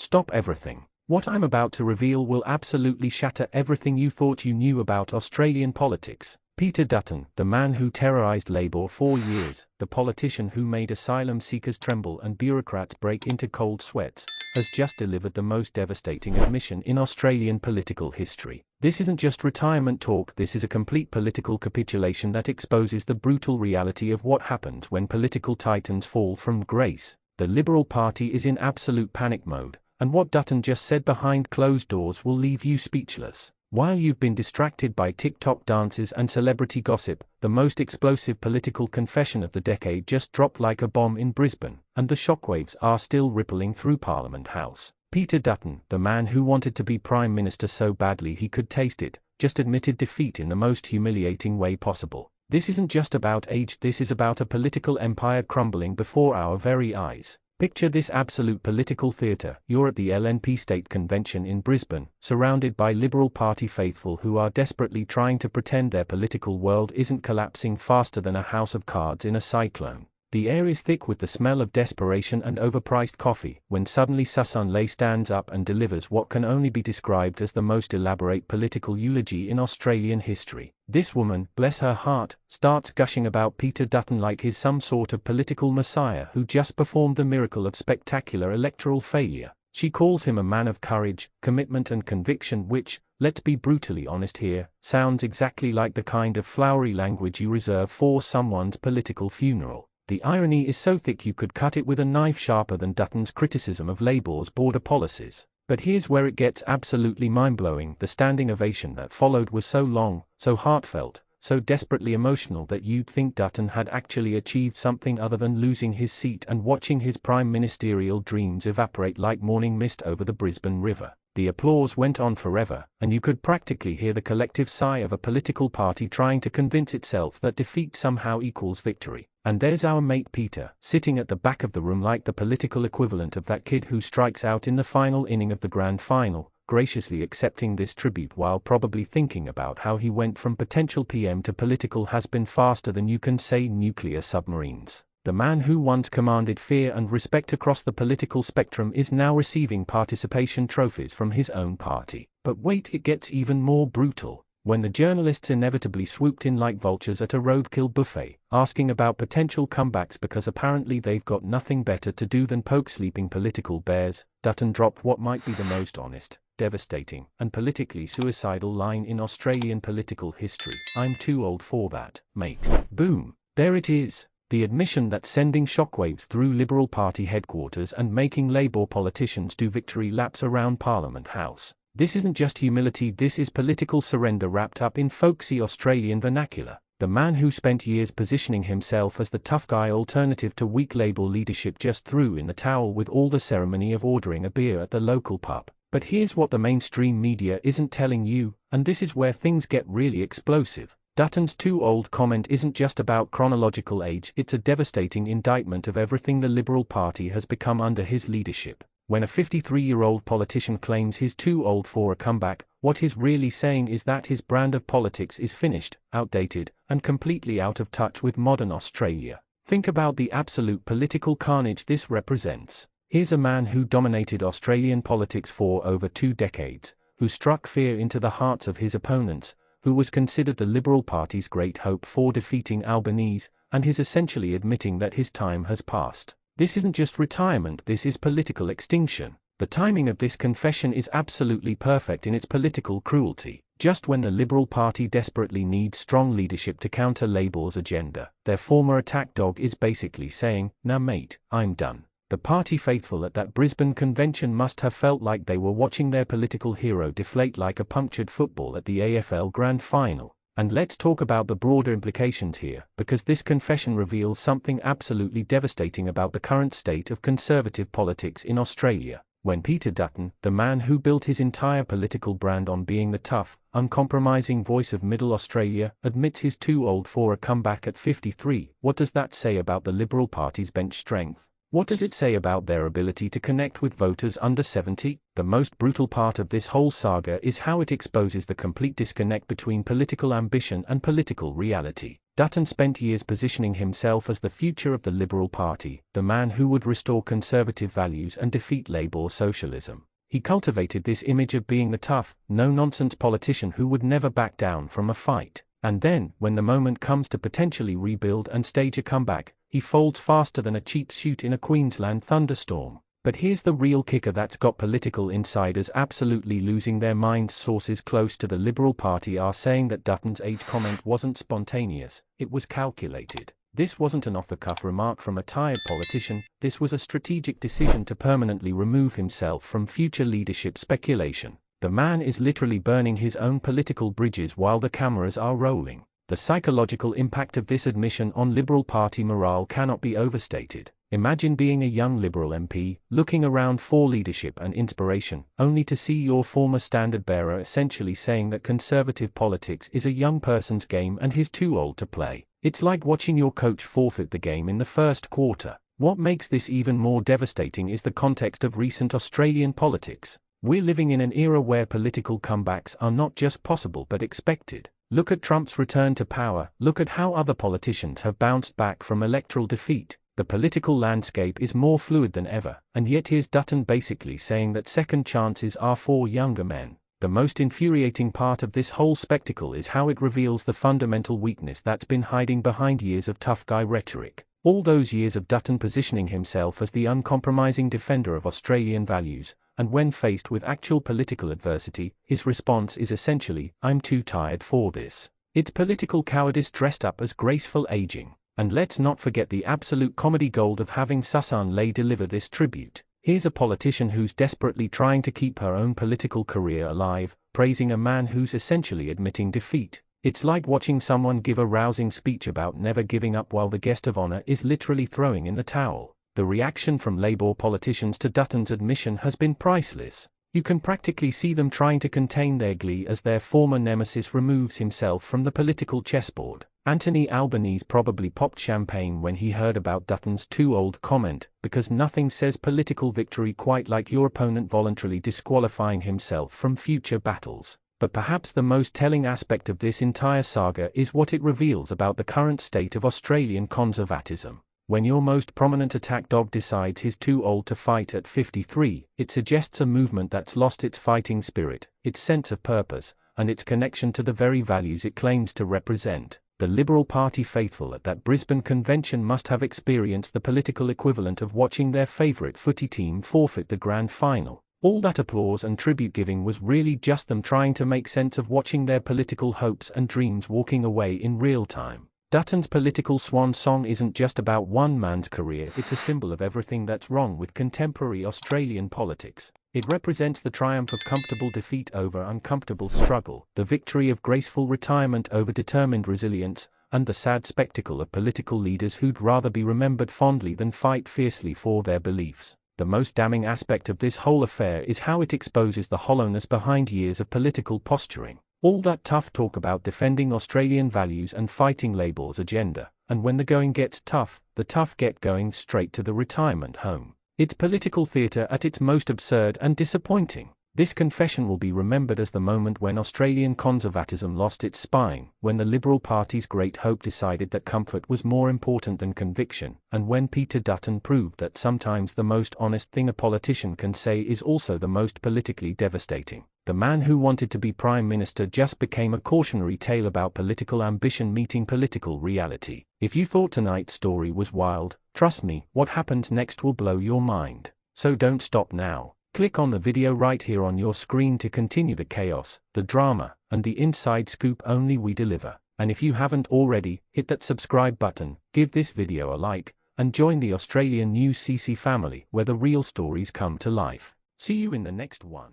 Stop everything. What I'm about to reveal will absolutely shatter everything you thought you knew about Australian politics. Peter Dutton, the man who terrorised Labour for years, the politician who made asylum seekers tremble and bureaucrats break into cold sweats, has just delivered the most devastating admission in Australian political history. This isn't just retirement talk, this is a complete political capitulation that exposes the brutal reality of what happens when political titans fall from grace. The Liberal Party is in absolute panic mode, and what Dutton just said behind closed doors will leave you speechless. While you've been distracted by TikTok dances and celebrity gossip, the most explosive political confession of the decade just dropped like a bomb in Brisbane, and the shockwaves are still rippling through Parliament House. Peter Dutton, the man who wanted to be Prime Minister so badly he could taste it, just admitted defeat in the most humiliating way possible. This isn't just about age, this is about a political empire crumbling before our very eyes. Picture this absolute political theatre. You're at the LNP State Convention in Brisbane, surrounded by Liberal Party faithful who are desperately trying to pretend their political world isn't collapsing faster than a house of cards in a cyclone. The air is thick with the smell of desperation and overpriced coffee, when suddenly Susan Ley stands up and delivers what can only be described as the most elaborate political eulogy in Australian history. This woman, bless her heart, starts gushing about Peter Dutton like he's some sort of political messiah who just performed the miracle of spectacular electoral failure. She calls him a man of courage, commitment and conviction which, let's be brutally honest here, sounds exactly like the kind of flowery language you reserve for someone's political funeral. The irony is so thick you could cut it with a knife sharper than Dutton's criticism of Labour's border policies. But here's where it gets absolutely mind-blowing. The standing ovation that followed was so long, so heartfelt, so desperately emotional that you'd think Dutton had actually achieved something other than losing his seat and watching his prime ministerial dreams evaporate like morning mist over the Brisbane River. The applause went on forever, and you could practically hear the collective sigh of a political party trying to convince itself that defeat somehow equals victory. And there's our mate Peter, sitting at the back of the room like the political equivalent of that kid who strikes out in the final inning of the grand final, graciously accepting this tribute while probably thinking about how he went from potential PM to political has-been faster than you can say nuclear submarines. The man who once commanded fear and respect across the political spectrum is now receiving participation trophies from his own party. But wait, it gets even more brutal. When the journalists inevitably swooped in like vultures at a roadkill buffet, asking about potential comebacks because apparently they've got nothing better to do than poke sleeping political bears, Dutton dropped what might be the most honest, devastating, and politically suicidal line in Australian political history. "I'm too old for that, mate." Boom. There it is. The admission that's sending shockwaves through Liberal Party headquarters and making Labour politicians do victory laps around Parliament House. This isn't just humility, this is political surrender wrapped up in folksy Australian vernacular. The man who spent years positioning himself as the tough guy alternative to weak Labour leadership just threw in the towel with all the ceremony of ordering a beer at the local pub. But here's what the mainstream media isn't telling you, and this is where things get really explosive. Dutton's too old comment isn't just about chronological age, it's a devastating indictment of everything the Liberal Party has become under his leadership. When a 53-year-old politician claims he's too old for a comeback, what he's really saying is that his brand of politics is finished, outdated, and completely out of touch with modern Australia. Think about the absolute political carnage this represents. Here's a man who dominated Australian politics for over 2 decades, who struck fear into the hearts of his opponents, who was considered the Liberal Party's great hope for defeating Albanese, and he's essentially admitting that his time has passed. This isn't just retirement, this is political extinction. The timing of this confession is absolutely perfect in its political cruelty. Just when the Liberal Party desperately needs strong leadership to counter Labour's agenda, their former attack dog is basically saying, "Nah mate, I'm done." The party faithful at that Brisbane convention must have felt like they were watching their political hero deflate like a punctured football at the AFL Grand Final. And let's talk about the broader implications here, because this confession reveals something absolutely devastating about the current state of conservative politics in Australia. When Peter Dutton, the man who built his entire political brand on being the tough, uncompromising voice of Middle Australia, admits he's too old for a comeback at 53, what does that say about the Liberal Party's bench strength? What does it say about their ability to connect with voters under 70? The most brutal part of this whole saga is how it exposes the complete disconnect between political ambition and political reality. Dutton spent years positioning himself as the future of the Liberal Party, the man who would restore conservative values and defeat Labour socialism. He cultivated this image of being the tough, no-nonsense politician who would never back down from a fight. And then, when the moment comes to potentially rebuild and stage a comeback, he folds faster than a cheap suit in a Queensland thunderstorm. But here's the real kicker that's got political insiders absolutely losing their minds. Sources close to the Liberal Party are saying that Dutton's age comment wasn't spontaneous, it was calculated. This wasn't an off-the-cuff remark from a tired politician, this was a strategic decision to permanently remove himself from future leadership speculation. The man is literally burning his own political bridges while the cameras are rolling. The psychological impact of this admission on Liberal Party morale cannot be overstated. Imagine being a young Liberal MP, looking around for leadership and inspiration, only to see your former standard-bearer essentially saying that conservative politics is a young person's game and he's too old to play. It's like watching your coach forfeit the game in the first quarter. What makes this even more devastating is the context of recent Australian politics. We're living in an era where political comebacks are not just possible but expected. Look at Trump's return to power, look at how other politicians have bounced back from electoral defeat. The political landscape is more fluid than ever, and yet here's Dutton basically saying that second chances are for younger men. The most infuriating part of this whole spectacle is how it reveals the fundamental weakness that's been hiding behind years of tough guy rhetoric. All those years of Dutton positioning himself as the uncompromising defender of Australian values, and when faced with actual political adversity, his response is essentially, "I'm too tired for this." It's political cowardice dressed up as graceful aging. And let's not forget the absolute comedy gold of having Susan Ley deliver this tribute. Here's a politician who's desperately trying to keep her own political career alive, praising a man who's essentially admitting defeat. It's like watching someone give a rousing speech about never giving up while the guest of honor is literally throwing in the towel. The reaction from Labour politicians to Dutton's admission has been priceless. You can practically see them trying to contain their glee as their former nemesis removes himself from the political chessboard. Anthony Albanese probably popped champagne when he heard about Dutton's too old comment, because nothing says political victory quite like your opponent voluntarily disqualifying himself from future battles. But perhaps the most telling aspect of this entire saga is what it reveals about the current state of Australian conservatism. When your most prominent attack dog decides he's too old to fight at 53, it suggests a movement that's lost its fighting spirit, its sense of purpose, and its connection to the very values it claims to represent. The Liberal Party faithful at that Brisbane convention must have experienced the political equivalent of watching their favourite footy team forfeit the grand final. All that applause and tribute-giving was really just them trying to make sense of watching their political hopes and dreams walking away in real time. Dutton's political swan song isn't just about one man's career, it's a symbol of everything that's wrong with contemporary Australian politics. It represents the triumph of comfortable defeat over uncomfortable struggle, the victory of graceful retirement over determined resilience, and the sad spectacle of political leaders who'd rather be remembered fondly than fight fiercely for their beliefs. The most damning aspect of this whole affair is how it exposes the hollowness behind years of political posturing. All that tough talk about defending Australian values and fighting Labour's agenda, and when the going gets tough, the tough get going straight to the retirement home. It's political theatre at its most absurd and disappointing. This confession will be remembered as the moment when Australian conservatism lost its spine, when the Liberal Party's great hope decided that comfort was more important than conviction, and when Peter Dutton proved that sometimes the most honest thing a politician can say is also the most politically devastating. The man who wanted to be Prime Minister just became a cautionary tale about political ambition meeting political reality. If you thought tonight's story was wild, trust me, what happens next will blow your mind. So don't stop now. Click on the video right here on your screen to continue the chaos, the drama, and the inside scoop only we deliver. And if you haven't already, hit that subscribe button, give this video a like, and join the Australian News CC family where the real stories come to life. See you in the next one.